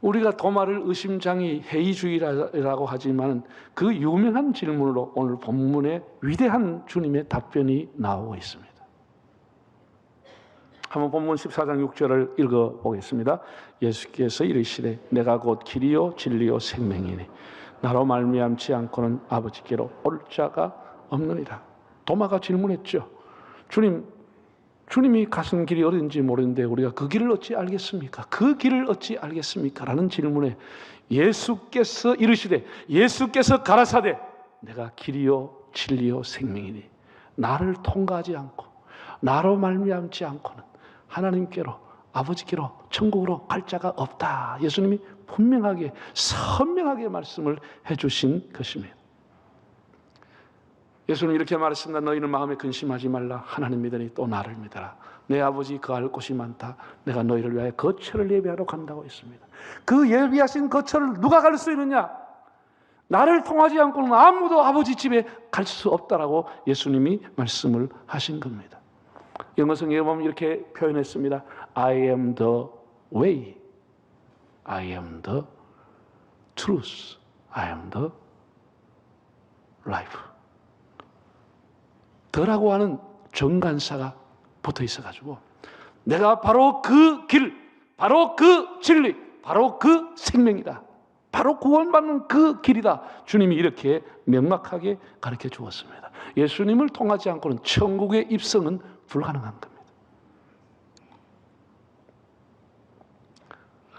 우리가 도마를 의심장이 회의주의라고 하지만 그 유명한 질문으로 오늘 본문에 위대한 주님의 답변이 나오고 있습니다. 한번 본문 14장 6절을 읽어보겠습니다. 예수께서 이르시되 내가 곧 길이요 진리요 생명이니 나로 말미암지 않고는 아버지께로 올 자가 없느니라. 도마가 질문했죠. 주님이 가신 길이 어딘지 모르는데 우리가 그 길을 어찌 알겠습니까? 그 길을 어찌 알겠습니까? 라는 질문에 예수께서 이르시되 예수께서 가라사대 내가 길이요 진리요 생명이니 나를 통과하지 않고 나로 말미암지 않고는 하나님께로 아버지께로 천국으로 갈 자가 없다. 예수님이 분명하게 선명하게 말씀을 해주신 것입니다. 예수님이 이렇게 말했습니다. 너희는 마음에 근심하지 말라. 하나님 믿으니 또 나를 믿어라. 내 아버지 거할 곳이 많다. 내가 너희를 위하여 거처를 예비하러 간다고 했습니다. 그 예비하신 거처를 누가 갈 수 있느냐? 나를 통하지 않고는 아무도 아버지 집에 갈 수 없다라고 예수님이 말씀을 하신 겁니다. 영어 성경에 보면 이렇게 표현했습니다. I am the way. I am the truth. I am the life. 더라고 하는 정관사가 붙어 있어가지고 내가 바로 그 길, 바로 그 진리, 바로 그 생명이다. 바로 구원받는 그 길이다. 주님이 이렇게 명확하게 가르쳐 주었습니다. 예수님을 통하지 않고는 천국의 입성은 불가능한 겁니다.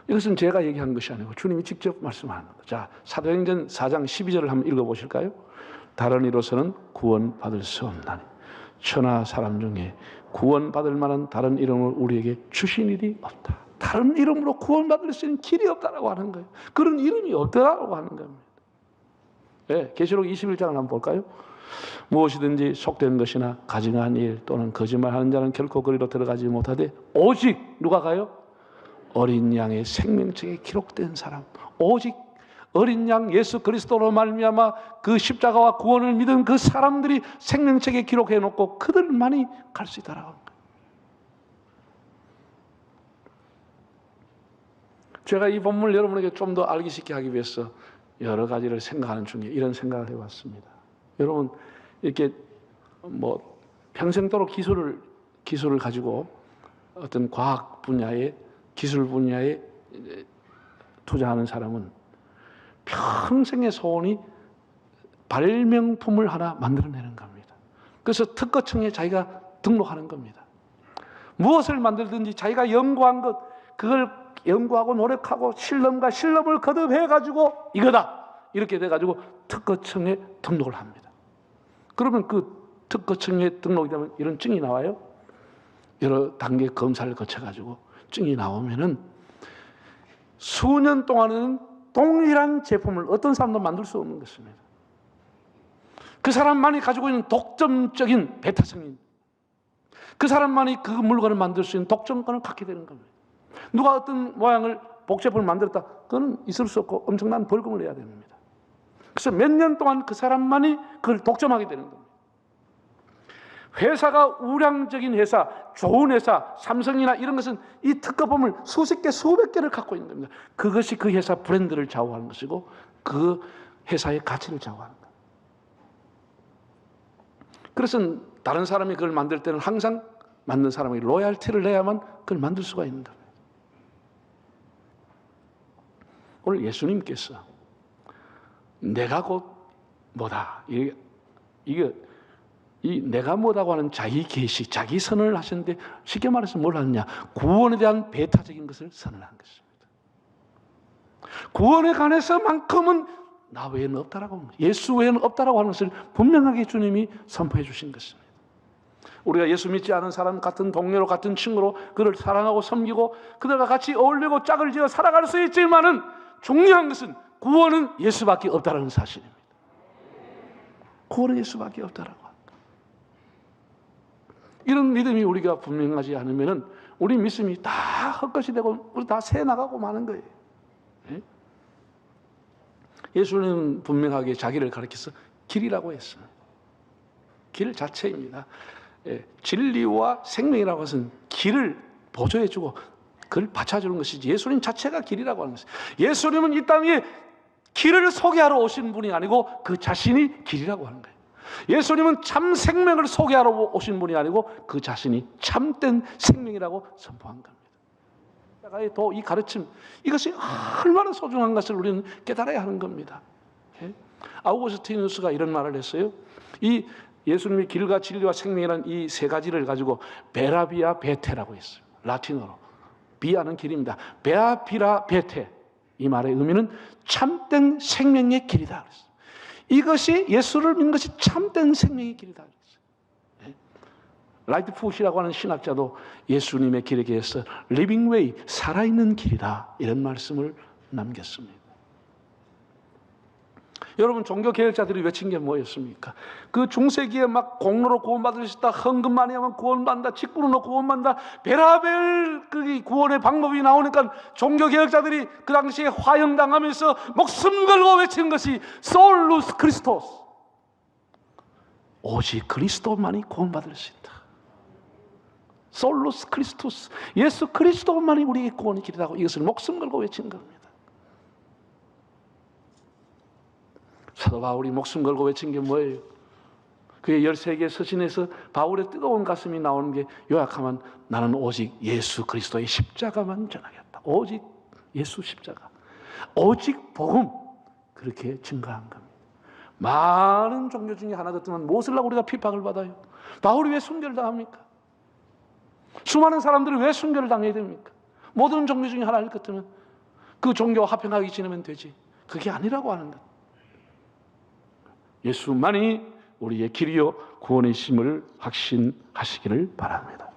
이것은 제가 얘기한 것이 아니고 주님이 직접 말씀하는 겁니다. 자, 사도행전 4장 12절을 한번 읽어보실까요? 다른 이로서는 구원받을 수 없나니 천하 사람 중에 구원받을 만한 다른 이름을 우리에게 주신 일이 없다. 다른 이름으로 구원받을 수 있는 길이 없다라고 하는 거예요. 그런 이름이 없다라고 하는 겁니다. 네, 계시록 21장을 한번 볼까요? 무엇이든지 속된 것이나 가증한 일 또는 거짓말하는 자는 결코 거리로 들어가지 못하되 오직 누가 가요? 어린 양의 생명책에 기록된 사람, 오직 어린 양 예수 그리스도로 말미암아 그 십자가와 구원을 믿은 그 사람들이 생명책에 기록해 놓고 그들만이 갈 수 있다라고 합니다. 제가 이 본문을 여러분에게 좀 더 알기 쉽게 하기 위해서 여러 가지를 생각하는 중에 이런 생각을 해봤습니다. 여러분 이렇게 뭐 평생도록 기술을 가지고 어떤 과학 분야에 기술 분야에 투자하는 사람은 평생의 소원이 발명품을 하나 만들어내는 겁니다. 그래서 특허청에 자기가 등록하는 겁니다. 무엇을 만들든지 자기가 연구한 것, 그걸 연구하고 노력하고 실험과 실험을 거듭해가지고 이거다! 이렇게 돼가지고 특허청에 등록을 합니다. 그러면 그 특허청에 등록이 되면 이런 증이 나와요. 여러 단계 검사를 거쳐가지고 증이 나오면은 수년 동안은 동일한 제품을 어떤 사람도 만들 수 없는 것입니다. 그 사람만이 가지고 있는 독점적인 베타성인, 그 사람만이 그 물건을 만들 수 있는 독점권을 갖게 되는 겁니다. 누가 어떤 모양을 복제품을 만들었다, 그거는 있을 수 없고 엄청난 벌금을 내야 됩니다. 그래서 몇 년 동안 그 사람만이 그걸 독점하게 되는 겁니다. 회사가 우량적인 회사, 좋은 회사, 삼성이나 이런 것은 이 특허품을 수십 개, 수백 개를 갖고 있는 겁니다. 그것이 그 회사 브랜드를 좌우하는 것이고 그 회사의 가치를 좌우하는 거예요. 그래서 다른 사람이 그걸 만들 때는 항상 만든 사람에게 로얄티를 내야만 그걸 만들 수가 있는 겁니다. 오늘 예수님께서 내가 곧 뭐다, 이게 이 내가 뭐라고 하는 자기 계시, 자기 선언을 하셨는데 쉽게 말해서 뭘 하느냐? 구원에 대한 배타적인 것을 선언한 것입니다. 구원에 관해서만큼은 나 외에는 없다라고 합니다. 예수 외에는 없다라고 하는 것을 분명하게 주님이 선포해 주신 것입니다. 우리가 예수 믿지 않은 사람 같은 동료로 같은 친구로 그를 사랑하고 섬기고 그들과 같이 어울리고 짝을 지어 살아갈 수 있지만은 중요한 것은 구원은 예수밖에 없다라는 사실입니다. 구원은 예수밖에 없다라고. 이런 믿음이 우리가 분명하지 않으면은 우리 믿음이 다 헛것이 되고 우리 다 새 나가고 마는 거예요. 예수님은 분명하게 자기를 가리켜서 길이라고 했습니다. 길 자체입니다. 진리와 생명이라고 해서는 길을 보조해주고 그걸 받쳐주는 것이지 예수님 자체가 길이라고 하는 것이죠. 예수님은 이 땅에 길을 소개하러 오신 분이 아니고 그 자신이 길이라고 하는 거예요. 예수님은 참 생명을 소개하러 오신 분이 아니고 그 자신이 참된 생명이라고 선포한 겁니다. 이 가르침, 이것이 얼마나 소중한 것을 우리는 깨달아야 하는 겁니다. 아우구스티누스가 이런 말을 했어요. 이 예수님의 길과 진리와 생명이라는 이 세 가지를 가지고 베라비아 베테라고 했어요. 라틴어로. 비아는 길입니다. 베아비라 베테. 이 말의 의미는 참된 생명의 길이다. 이것이 예수를 믿는 것이 참된 생명의 길이다. 라이트푸시라고 하는 신학자도 예수님의 길에 대해서 리빙 웨이, 살아있는 길이다, 이런 말씀을 남겼습니다. 여러분, 종교개혁자들이 외친 게 뭐였습니까? 그 중세기에 막 공로로 구원받을 수 있다, 헌금 많이 하면 구원받는다, 직분으로 구원받는다, 별하별 그 구원의 방법이 나오니까 종교개혁자들이 그 당시에 화형당하면서 목숨 걸고 외친 것이 솔루스 크리스토스, 오직 그리스도만이 구원받을 수 있다. 솔루스 크리스토스, 예수 그리스도만이 우리에게 구원의 길이라고 이것을 목숨 걸고 외친 겁니다. 사도 바울이 목숨 걸고 외친 게 뭐예요? 그의 13개의 서신에서 바울의 뜨거운 가슴이 나오는 게 요약하면 나는 오직 예수 그리스도의 십자가만 전하겠다. 오직 예수 십자가, 오직 복음, 그렇게 증거한 겁니다. 많은 종교 중에 하나 같으면 무엇을 하고 우리가 핍박을 받아요? 바울이 왜 순교를 당합니까? 수많은 사람들이 왜 순교를 당해야 됩니까? 모든 종교 중에 하나일 것 같으면 그 종교와 합평하게 지내면 되지. 그게 아니라고 하는 것. 예수만이 우리의 길이요 구원의 심을 확신하시기를 바랍니다.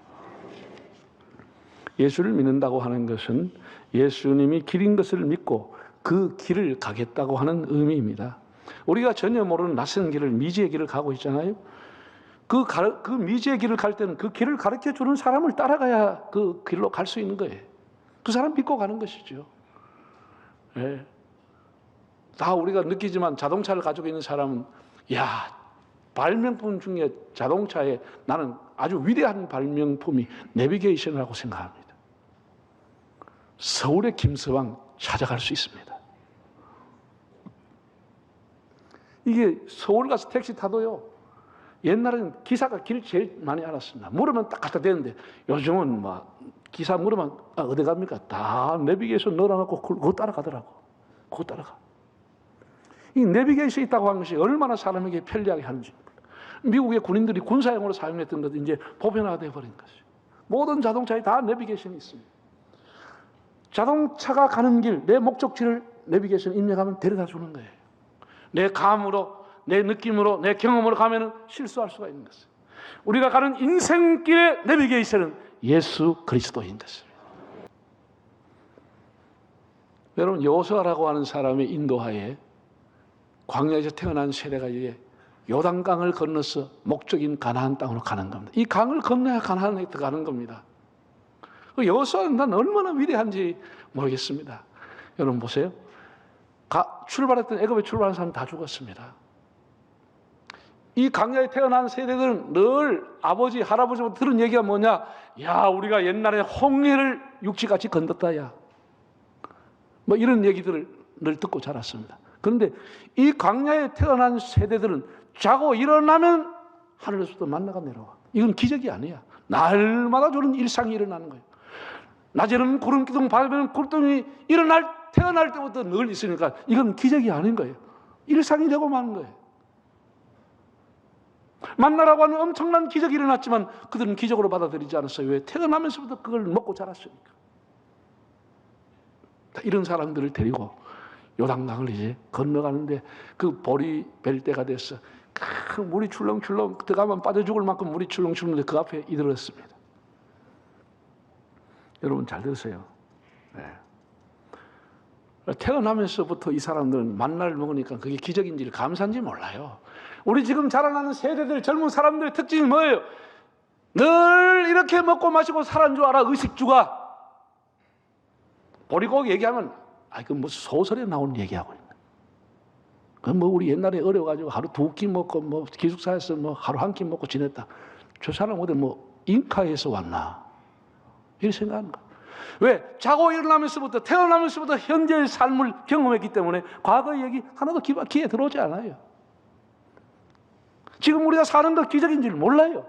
예수를 믿는다고 하는 것은 예수님이 길인 것을 믿고 그 길을 가겠다고 하는 의미입니다. 우리가 전혀 모르는 낯선 길을, 미지의 길을 가고 있잖아요. 그 미지의 길을 갈 때는 그 길을 가르쳐 주는 사람을 따라가야 그 길로 갈 수 있는 거예요. 그 사람 믿고 가는 것이죠. 예. 다 우리가 느끼지만 자동차를 가지고 있는 사람은 발명품 중에 자동차에 나는 아주 위대한 발명품이 내비게이션이라고 생각합니다. 서울의 김서방 찾아갈 수 있습니다. 이게 서울 가서 택시 타도요, 옛날에는 기사가 길 제일 많이 알았습니다. 물으면 딱 갖다 대는데 요즘은 기사 물으면 어디 갑니까? 다 내비게이션 넣어놓고 그거 따라가더라고. 그거 따라가. 이 내비게이션이 있다고 하는 것이 얼마나 사람에게 편리하게 하는지. 미국의 군인들이 군사용으로 사용했던 것도 이제 보편화가 되어버린 것이죠. 모든 자동차에 다 내비게이션이 있습니다. 자동차가 가는 길, 내 목적지를 내비게이션 입력하면 데려다 주는 거예요. 내 감으로, 내 느낌으로, 내 경험으로 가면 실수할 수가 있는 것이에요. 우리가 가는 인생길의 내비게이션은 예수 그리스도인 것입니다. 여러분, 여호수아라고 하는 사람의 인도하에 광야에서 태어난 세대가 이제 요단강을 건너서 목적인 가나안 땅으로 가는 겁니다. 이 강을 건너야 가나안에 들어가는 겁니다. 여호수아는 난 얼마나 위대한지 모르겠습니다. 여러분 보세요. 출발했던 애굽에 출발한 사람 다 죽었습니다. 이 강야에 태어난 세대들은 늘 아버지, 할아버지부터 들은 얘기가 뭐냐? 야, 우리가 옛날에 홍해를 육지같이 건넜다, 야. 이런 얘기들을 늘 듣고 자랐습니다. 그런데 이 광야에 태어난 세대들은 자고 일어나면 하늘에서부터 만나가 내려와. 이건 기적이 아니야. 날마다 저런 일상이 일어나는 거예요. 낮에는 구름 기둥, 밤에는 구름이 태어날 때부터 늘 있으니까 이건 기적이 아닌 거예요. 일상이 되고 마는 거예요. 만나라고 하는 엄청난 기적이 일어났지만 그들은 기적으로 받아들이지 않았어요. 왜? 태어나면서부터 그걸 먹고 자랐으니까. 이런 사람들을 데리고 요단강을 이제 건너가는데 그 볼이 벨 때가 됐어. 그 물이 출렁출렁 들어가면 빠져 죽을 만큼 물이 출렁출렁 그 앞에 이르렀습니다. 여러분 잘 들으세요. 네. 태어나면서부터 이 사람들은 만나를 먹으니까 그게 기적인지 감사한지 몰라요. 우리 지금 자라나는 세대들, 젊은 사람들의 특징이 뭐예요? 늘 이렇게 먹고 마시고 살았는 줄 알아, 의식주가. 보리고 얘기하면 그 무슨 소설에 나오는 얘기하고 있네. 그 우리 옛날에 어려가지고 하루 2끼 먹고 기숙사에서 하루 1끼 먹고 지냈다. 저 사람 어디 잉카에서 왔나? 이렇게 생각하는 거야. 왜? 자고 일어나면서부터 태어나면서부터 현재의 삶을 경험했기 때문에 과거의 얘기 하나도 귀에 들어오지 않아요. 지금 우리가 사는 거 기적인 줄 몰라요.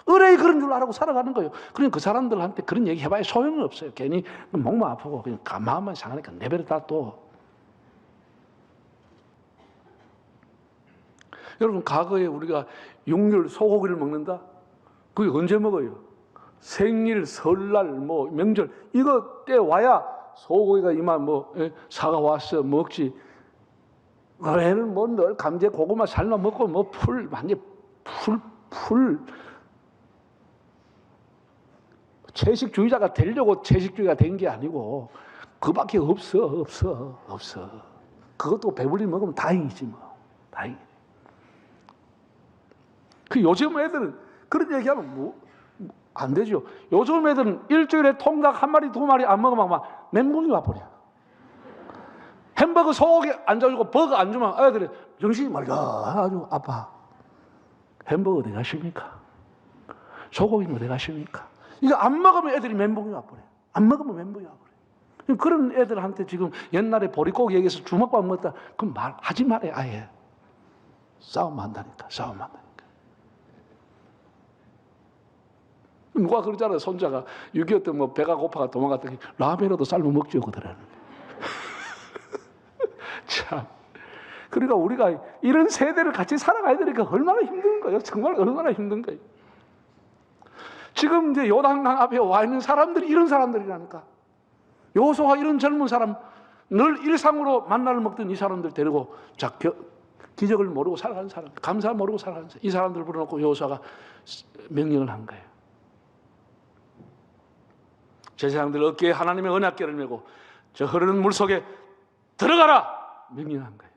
의뢰이 그런 줄 알고 살아가는 거예요. 그러니 그 사람들한테 그런 얘기 해봐야 소용은 없어요. 괜히 목만 아프고 그냥 마음만 상하니까 내버려다 또. 여러분, 과거에 우리가 육류 소고기를 먹는다? 그게 언제 먹어요? 생일, 설날, 뭐 명절 이거 때 와야 소고기가 이만 뭐 사가 왔어 먹지. 애는 뭐 늘 감자 고구마 삶아 먹고 뭐 풀 완전 풀 채식주의자가 되려고 채식주의가 된 게 아니고 그밖에 없어. 그것도 배불리 먹으면 다행이지 뭐. 다행. 그 요즘 애들은 그런 얘기하면 뭐 안 되죠. 요즘 애들은 일주일에 통닭 한 마리 두 마리 안 먹으면 막 멘붕이 와버려. 햄버거 소고기 안 줘주고 버거 안 주면 애들이 정신이 맑아가지고 아빠 햄버거 어디 가십니까? 소고기는 어디 가십니까? 이거 안 먹으면 애들이 멘붕이 와버려. 안 먹으면 멘붕이 와버려. 그런 애들한테 지금 옛날에 보릿고기 얘기해서 주먹밥 먹다 그럼 하지 말아요. 아예 싸움 한다니까. 누가 그러잖아요. 손자가 6.25 때 뭐 배가 고파가 도망갔더니 라면이라도 삶아 먹지 그러는. 참. 그러니까 우리가 이런 세대를 같이 살아가야 되니까 얼마나 힘든 거예요. 정말 얼마나 힘든 거예요. 지금 이제 요단강 앞에 와 있는 사람들이 이런 사람들이라니까. 여호수아가 이런 젊은 사람, 늘 일상으로 만나를 먹던 이 사람들 데리고 기적을 모르고 살아가는 사람, 감사 모르고 살아가는 사람, 이 사람들 불러놓고 여호수아가 명령을 한 거예요. 제사장들 어깨에 하나님의 언약궤를 메고 저 흐르는 물 속에 들어가라 명령한 거예요.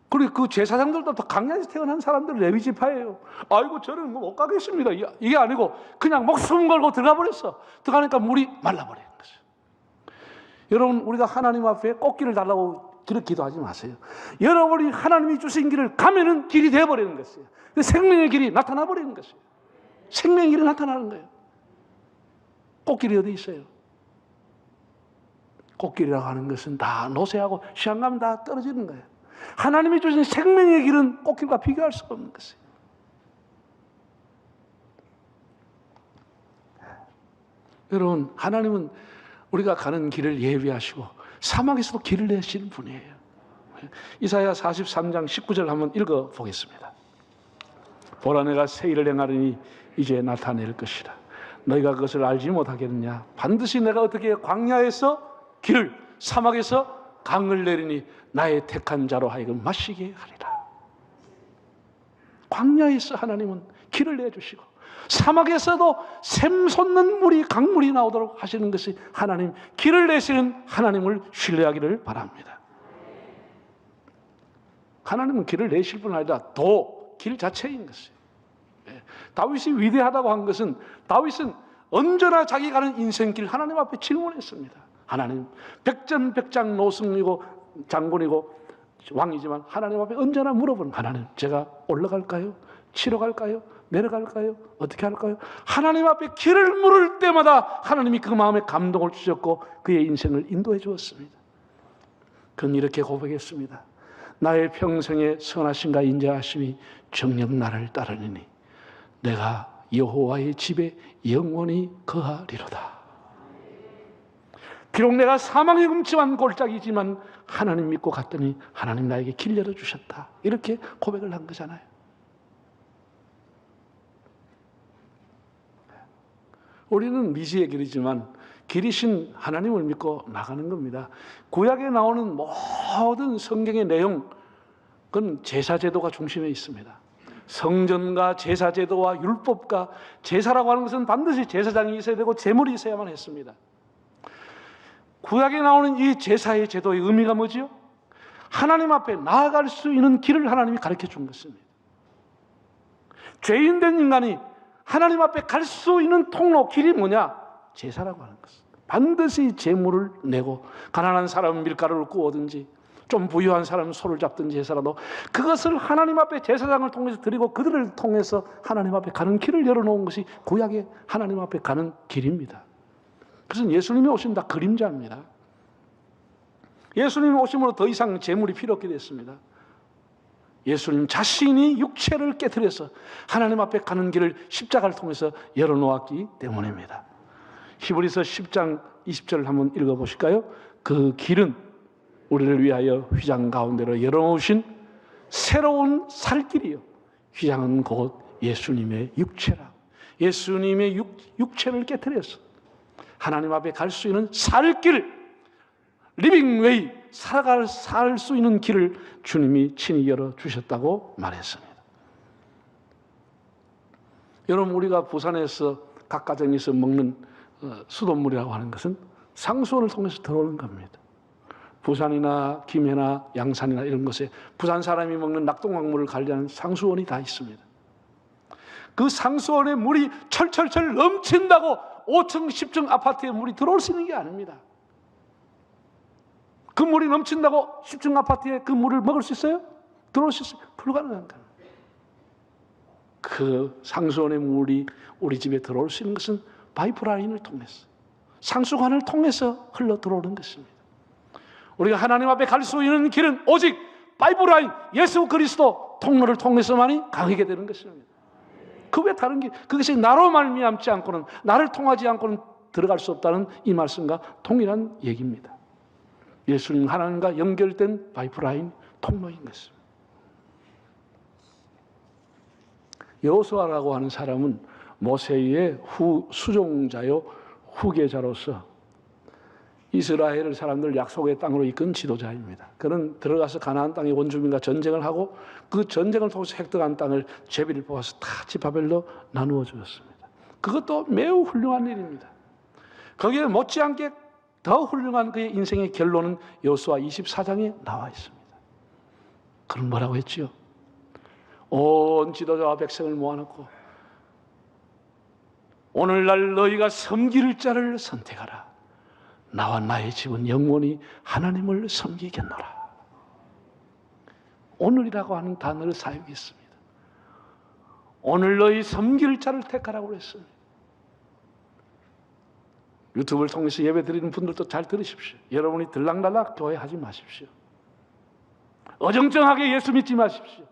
그리고 그 제사장들도 더 강야에서 태어난 사람들 레위 지파예요. 아이고 저는 못 가겠습니다. 이게 아니고 그냥 목숨 걸고 들어가 버렸어. 들어가니까 물이 말라버리는 거죠. 여러분, 우리가 하나님 앞에 꽃길을 달라고 그렇게 기도하지 마세요. 여러분이 하나님이 주신 길을 가면은 길이 되어버리는 것이에요. 생명의 길이 나타나 버리는 것이에요. 생명의 길이 나타나는 거예요. 꽃길이 어디 있어요? 꽃길이라고 하는 것은 다 노쇠하고 시간가면 다 떨어지는 거예요. 하나님이 주신 생명의 길은 꽃길과 비교할 수가 없는 것이에요. 여러분, 하나님은 우리가 가는 길을 예비하시고 사막에서도 길을 내시는 분이에요. 이사야 43장 19절 한번 읽어보겠습니다. 보라, 내가 새 일을 행하리니 이제 나타낼 것이라. 너희가 그것을 알지 못하겠느냐? 반드시 내가 어떻게 광야에서 길을, 사막에서 강을 내리니 나의 택한 자로 하여금 마시게 하리라. 광야에서 하나님은 길을 내주시고 사막에서도 샘솟는 물이, 강물이 나오도록 하시는 것이 하나님, 길을 내시는 하나님을 신뢰하기를 바랍니다. 하나님은 길을 내실 뿐 아니라 길 자체인 것이에요. 다윗이 위대하다고 한 것은, 다윗은 언제나 자기 가는 인생길 하나님 앞에 질문했습니다. 하나님, 백전백장 노승이고 장군이고 왕이지만 하나님 앞에 언제나 물어보는, 하나님, 제가 올라갈까요? 치러 갈까요? 내려갈까요? 어떻게 할까요? 하나님 앞에 길을 물을 때마다 하나님이 그 마음에 감동을 주셨고 그의 인생을 인도해 주었습니다. 그는 이렇게 고백했습니다. 나의 평생의 선하심과 인자하심이 정녕 나를 따르니니 내가 여호와의 집에 영원히 거하리로다. 비록 내가 사망의 음침한 골짜기지만 하나님 믿고 갔더니 하나님 나에게 길 열어주셨다. 이렇게 고백을 한 거잖아요. 우리는 미지의 길이지만 길이신 하나님을 믿고 나가는 겁니다. 구약에 나오는 모든 성경의 내용, 그건 제사제도가 중심에 있습니다. 성전과 제사제도와 율법과, 제사라고 하는 것은 반드시 제사장이 있어야 되고 제물이 있어야만 했습니다. 구약에 나오는 이 제사의 제도의 의미가 뭐지요? 하나님 앞에 나아갈 수 있는 길을 하나님이 가르쳐 준 것입니다. 죄인된 인간이 하나님 앞에 갈 수 있는 통로, 길이 뭐냐? 제사라고 하는 것입니다. 반드시 제물을 내고, 가난한 사람은 밀가루를 구워든지 좀 부유한 사람은 소를 잡든지 해서라도 그것을 하나님 앞에 제사장을 통해서 드리고 그들을 통해서 하나님 앞에 가는 길을 열어놓은 것이 구약의 하나님 앞에 가는 길입니다. 그것은 예수님이 오신 다 그림자입니다. 예수님이 오심으로 더 이상 재물이 필요 없게 됐습니다. 예수님 자신이 육체를 깨트려서 하나님 앞에 가는 길을 십자가를 통해서 열어놓았기 때문입니다. 히브리서 10장 20절을 한번 읽어보실까요? 그 길은 우리를 위하여 휘장 가운데로 열어놓으신 새로운 살 길이요, 휘장은 곧 예수님의 육체라. 예수님의 육체를 깨트려서 하나님 앞에 갈 수 있는 살 길, 리빙웨이, 살 수 있는 길을 주님이 친히 열어주셨다고 말했습니다. 여러분, 우리가 부산에서 각 가정에서 먹는 수돗물이라고 하는 것은 상수원을 통해서 들어오는 겁니다. 부산이나 김해나 양산이나 이런 곳에 부산 사람이 먹는 낙동강물을 관리하는 상수원이 다 있습니다. 그 상수원에 물이 철철철 넘친다고 5층, 10층 아파트에 물이 들어올 수 있는 게 아닙니다. 그 물이 넘친다고 10층 아파트에 그 물을 먹을 수 있어요? 들어올 수 있어요? 불가능한 거예요. 그 상수원의 물이 우리 집에 들어올 수 있는 것은 파이프라인을 통해서, 상수관을 통해서 흘러 들어오는 것입니다. 우리가 하나님 앞에 갈 수 있는 길은 오직 파이프라인, 예수 그리스도 통로를 통해서만이 가게 되는 것입니다. 그 외 다른 길, 그것이 나로 말미암지 않고는, 나를 통하지 않고는 들어갈 수 없다는 이 말씀과 동일한 얘기입니다. 예수님 하나님과 연결된 파이프라인, 통로인 것입니다. 여호수아라고 하는 사람은 모세의 수종자요 후계자로서 이스라엘 사람들 약속의 땅으로 이끈 지도자입니다. 그는 들어가서 가나안 땅의 원주민과 전쟁을 하고 그 전쟁을 통해서 획득한 땅을 제비를 뽑아서 다 지파별로 나누어 주었습니다. 그것도 매우 훌륭한 일입니다. 거기에 못지않게 더 훌륭한 그의 인생의 결론은 여호수아 24장에 나와 있습니다. 그는 뭐라고 했지요? 온 지도자와 백성을 모아놓고 오늘날 너희가 섬길 자를 선택하라. 나와 나의 집은 영원히 하나님을 섬기겠노라. 오늘이라고 하는 단어를 사용했습니다. 오늘 너희 섬길 자를 택하라고 그랬습니다. 유튜브를 통해서 예배 드리는 분들도 잘 들으십시오. 여러분이 들락날락 교회하지 마십시오. 어정쩡하게 예수 믿지 마십시오.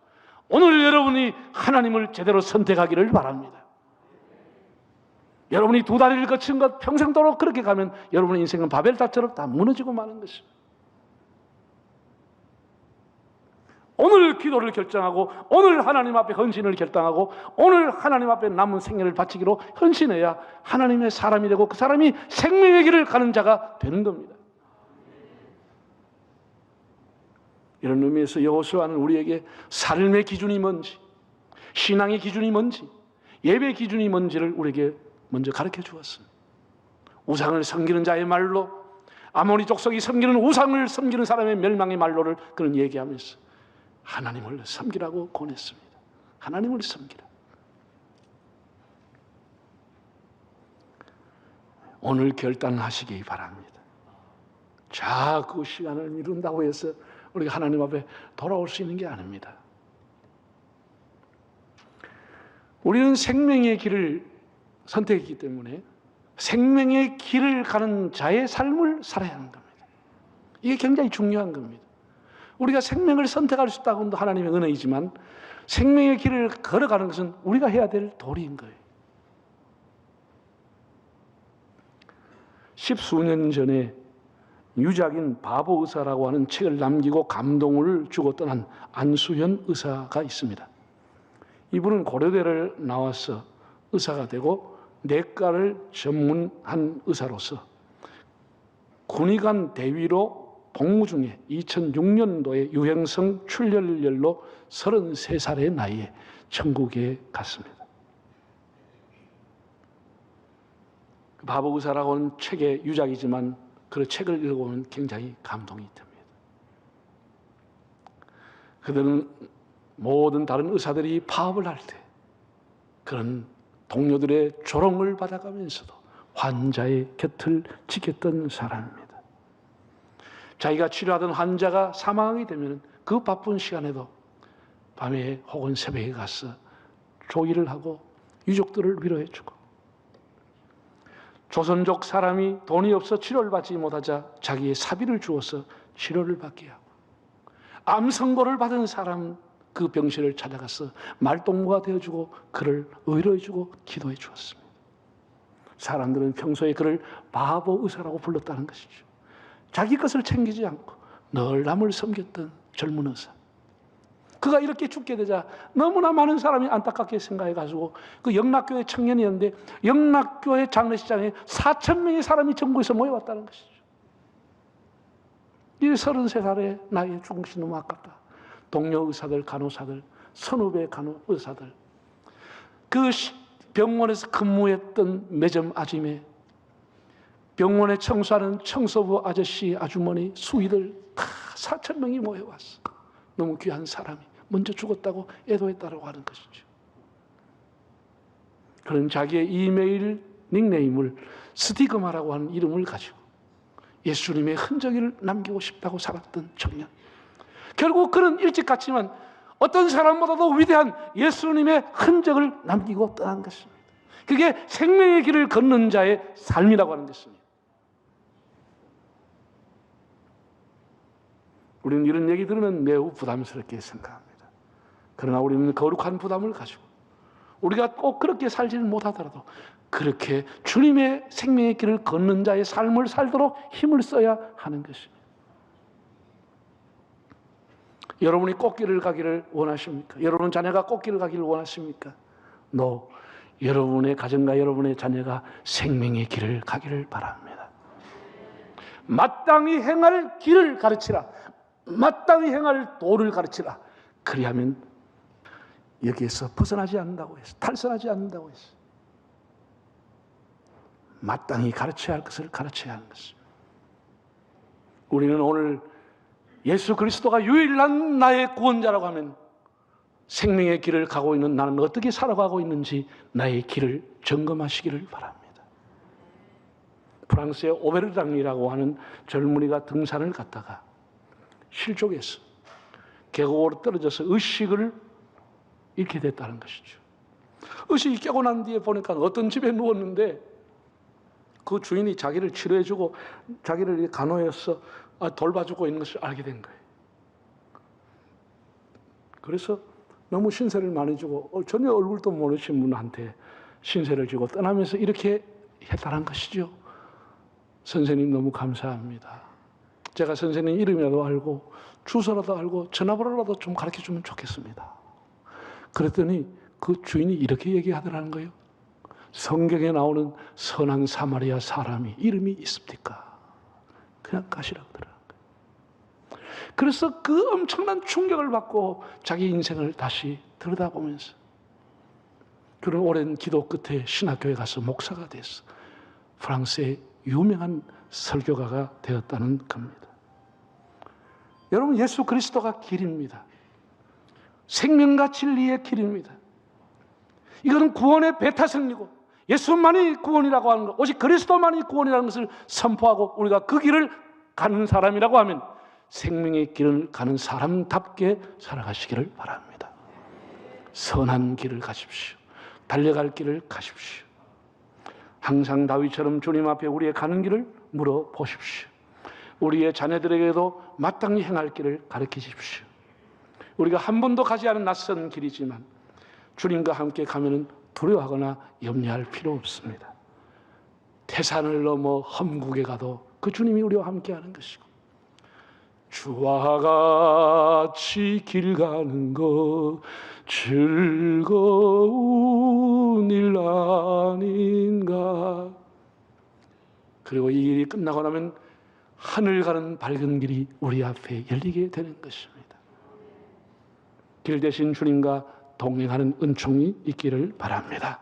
오늘 여러분이 하나님을 제대로 선택하기를 바랍니다. 여러분이 두 다리를 거친 것 평생도록 그렇게 가면 여러분의 인생은 바벨탑처럼 다 무너지고 마는 것입니다. 오늘 기도를 결정하고 오늘 하나님 앞에 헌신을 결정하고 오늘 하나님 앞에 남은 생애를 바치기로 헌신해야 하나님의 사람이 되고 그 사람이 생명의 길을 가는 자가 되는 겁니다. 이런 의미에서 여호수아는 우리에게 삶의 기준이 뭔지, 신앙의 기준이 뭔지, 예배의 기준이 뭔지를 우리에게 먼저 가르쳐 주었습니다. 우상을 섬기는 자의 말로, 아모리 족속이 섬기는 우상을 섬기는 사람의 멸망의 말로를 그는 얘기하면서 하나님을 섬기라고 권했습니다. 하나님을 섬기라. 오늘 결단하시기 바랍니다. 자꾸 시간을 미룬다고 해서 우리가 하나님 앞에 돌아올 수 있는 게 아닙니다. 우리는 생명의 길을 선택했기 때문에 생명의 길을 가는 자의 삶을 살아야 하는 겁니다. 이게 굉장히 중요한 겁니다. 우리가 생명을 선택할 수 있다고 하는 하나님의 은혜이지만 생명의 길을 걸어가는 것은 우리가 해야 될 도리인 거예요. 10수년 전에 유작인 바보 의사라고 하는 책을 남기고 감동을 주고 떠난 안수현 의사가 있습니다. 이분은 고려대를 나와서 의사가 되고 내과를 전문한 의사로서 군의관 대위로 복무 중에 2006년도에 유행성 출혈열로 33살의 나이에 천국에 갔습니다. 바보 의사라고 하는 책의 유작이지만 그 책을 읽어보면 굉장히 감동이 됩니다. 그들은 모든 다른 의사들이 파업을 할 때 그런 동료들의 조롱을 받아가면서도 환자의 곁을 지켰던 사람입니다. 자기가 치료하던 환자가 사망하게 되면 그 바쁜 시간에도 밤에 혹은 새벽에 가서 조의를 하고 유족들을 위로해주고 조선족 사람이 돈이 없어 치료를 받지 못하자 자기의 사비를 주어서 치료를 받게 하고, 암 선고를 받은 사람 그 병실을 찾아가서 말동무가 되어주고 그를 위로해주고 기도해 주었습니다. 사람들은 평소에 그를 바보 의사라고 불렀다는 것이죠. 자기 것을 챙기지 않고 늘 남을 섬겼던 젊은 의사. 그가 이렇게 죽게 되자 너무나 많은 사람이 안타깝게 생각해가지고 그 영락교회 청년이었는데 영락교회 장례식장에 4,000명의 사람이 전국에서 모여왔다는 것이죠. 이 33살의 나이에 죽은 것이 너무 아깝다. 동료 의사들, 간호사들, 선후배 간호 의사들, 그 병원에서 근무했던 매점 아줌매, 병원에 청소하는 청소부 아저씨, 아주머니, 수의들 다 4,000명이 모여왔어. 너무 귀한 사람이 먼저 죽었다고 애도했다고 하는 것이죠. 그런 자기의 이메일 닉네임을 스티그마라고 하는 이름을 가지고 예수님의 흔적을 남기고 싶다고 살았던 청년. 결국 그는 일찍 갔지만 어떤 사람보다도 위대한 예수님의 흔적을 남기고 떠난 것입니다. 그게 생명의 길을 걷는 자의 삶이라고 하는 것입니다. 우리는 이런 얘기 들으면 매우 부담스럽게 생각합니다. 그러나 우리는 거룩한 부담을 가지고 우리가 꼭 그렇게 살지는 못하더라도 그렇게 주님의 생명의 길을 걷는 자의 삶을 살도록 힘을 써야 하는 것입니다. 여러분이 꽃길을 가기를 원하십니까? 여러분 자녀가 꽃길을 가기를 원하십니까? 여러분의 가정과 여러분의 자녀가 생명의 길을 가기를 바랍니다. 마땅히 행할 길을 가르치라. 마땅히 행할 도를 가르치라. 그리하면 여기에서 벗어나지 않는다고 했어. 탈선하지 않는다고 했어. 마땅히 가르쳐야 할 것을 가르쳐야 하는 것입니다. 우리는 오늘 예수 그리스도가 유일한 나의 구원자라고 하면 생명의 길을 가고 있는 나는 어떻게 살아가고 있는지 나의 길을 점검하시기를 바랍니다. 프랑스의 오베르당이라고 하는 젊은이가 등산을 갔다가 실족해서 계곡으로 떨어져서 의식을 잃게 됐다는 것이죠. 의식이 깨고 난 뒤에 보니까 어떤 집에 누웠는데 그 주인이 자기를 치료해주고 자기를 간호해서 돌봐주고 있는 것을 알게 된 거예요. 그래서 너무 신세를 많이 주고 전혀 얼굴도 모르신 분한테 신세를 지고 떠나면서 이렇게 했다는 것이죠. 선생님 너무 감사합니다. 제가 선생님 이름이라도 알고 주소라도 알고 전화번호라도 좀 가르쳐주면 좋겠습니다. 그랬더니 그 주인이 이렇게 얘기하더라는 거예요. 성경에 나오는 선한 사마리아 사람이 이름이 있습니까? 그냥 가시라고 하더라는 거예요. 그래서 그 엄청난 충격을 받고 자기 인생을 다시 들여다보면서 그런 오랜 기도 끝에 신학교에 가서 목사가 됐어. 프랑스의 유명한 설교가가 되었다는 겁니다. 여러분, 예수 그리스도가 길입니다. 생명과 진리의 길입니다. 이거는 구원의 배타성이고 예수만이 구원이라고 하는 것, 오직 그리스도만이 구원이라는 것을 선포하고 우리가 그 길을 가는 사람이라고 하면 생명의 길을 가는 사람답게 살아가시기를 바랍니다. 선한 길을 가십시오. 달려갈 길을 가십시오. 항상 다윗처럼 주님 앞에 우리의 가는 길을 물어보십시오. 우리의 자녀들에게도 마땅히 행할 길을 가르치십시오. 우리가 한 번도 가지 않은 낯선 길이지만 주님과 함께 가면은 두려워하거나 염려할 필요 없습니다. 태산을 넘어 험국에 가도 그 주님이 우리와 함께 하는 것이고 주와 같이 길 가는 것 즐거운 일 아닌가. 그리고 이 일이 끝나고 나면 하늘 가는 밝은 길이 우리 앞에 열리게 되는 것입니다. 길 대신 주님과 동행하는 은총이 있기를 바랍니다.